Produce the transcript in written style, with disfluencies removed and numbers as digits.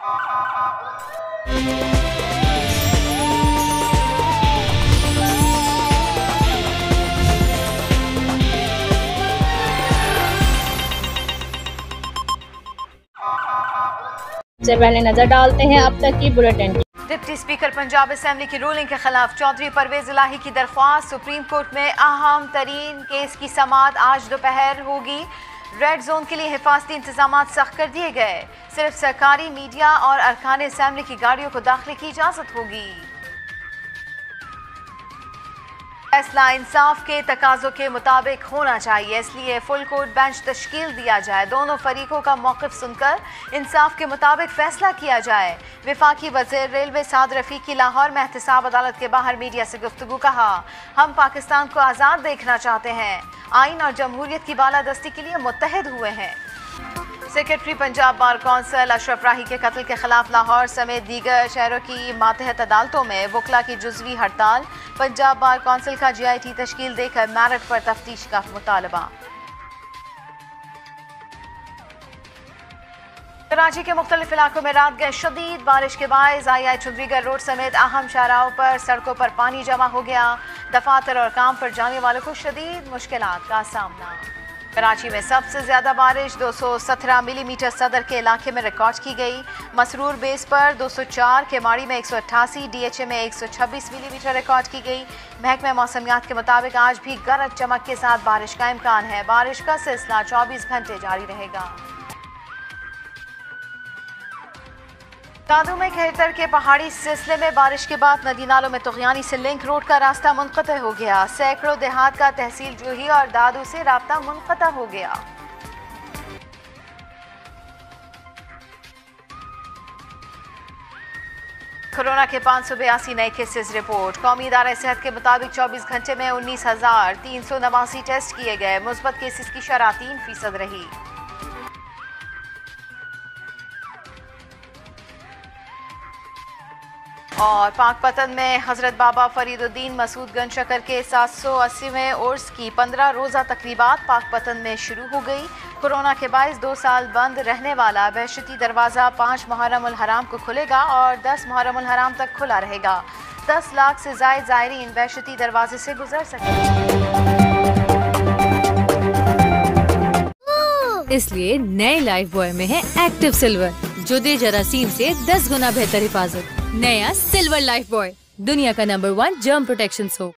से पहले नजर डालते हैं अब तक की bulletin. Deputy speaker Punjab assembly की रूलिंग के खिलाफ चौधरी परवेज इलाही की दरख्वास्त। सुप्रीम कोर्ट में अहम तरीन केस की समाअत आज दोपहर होगी। रेड जोन के लिए हिफाजती इंतजाम सख्त कर दिए गए। सिर्फ सरकारी मीडिया और अरकान असेंबली की गाड़ियों को दाखिले की इजाजत होगी। फैसला इंसाफ के तकाजों के मुताबिक होना चाहिए, इसलिए फुल कोर्ट बेंच तश्कील दिया जाए। दोनों फरीकों का मौक़िफ़ सुनकर इंसाफ के मुताबिक फैसला किया जाए। विफाकी वज़ीर रेलवे साद रफ़ीकी लाहौर में एहतसाब अदालत के बाहर मीडिया से गुफ्तगू। कहा, हम पाकिस्तान को आज़ाद देखना चाहते हैं, आइन और जमहूरियत की बालादस्ती के लिए मुत्तहिद हुए हैं। Secretary Punjab bar council Ashraf Rahi के कत्ल के खिलाफ लाहौर समेत दीगर शहरों की मातहत अदालतों में वकला की जुज़वी हड़ताल। पंजाब बार कौंसिल का GIT तश्कील देकर मेरिट पर तफ्तीश का मुतालबा। कराची के मुख्तलिफ इलाकों में रात गए शदीद बारिश के बायस II चुंदरीगढ़ रोड समेत अहम शाहराहों पर सड़कों पर पानी जमा हो गया। दफातर और काम पर जाने वालों को शदीद मुश्किलात का सामना। कराची में सबसे ज्यादा बारिश 217 मिलीमीटर सदर के इलाके में रिकॉर्ड की गई। मसरूर बेस पर 204, केमाड़ी में 188, DHA में 126 मिलीमीटर रिकॉर्ड की गई। महकमा मौसमियात के मुताबिक आज भी गरज चमक के साथ बारिश का इम्कान है। बारिश का सिलसिला 24 घंटे जारी रहेगा। कादू में खेतर के पहाड़ी सिलसिले में बारिश के बाद नदी नालों में तुगयानी से लिंक रोड का रास्ता मुनक़ता हो गया। सैकड़ों देहात का तहसील जूही और दादू से राब्ता मुनक़ता हो गया। कोरोना के 582 नए केसेस रिपोर्ट। कौमी इदारा सेहत के मुताबिक 24 घंटे में 19,389 टेस्ट किए गए। मुस्बत केसेस की शरह 3% रही। और पाकपतन में हजरत बाबा फरीदुद्दीन मसूदगंज शकर के 780वें उर्स की 15 रोज़ा तकरीबात पाकपतन में शुरू हो गई। कोरोना के बायस 2 साल बंद रहने वाला बहशती दरवाज़ा 5 मुहर्रम उल हराम को खुलेगा और 10 मुहर्रम उल हराम तक खुला रहेगा। 10 लाख से ज़ायद ज़ायरीन बहशती दरवाजे से गुजर सकेंगे। इसलिए नए लाइफ बॉय में है एक्टिव सिल्वर, जो दे जरासीम से 10 गुना बेहतर हिफाजत। नया सिल्वर लाइफ बॉय, दुनिया का नंबर 1 जर्म प्रोटेक्शन सोप।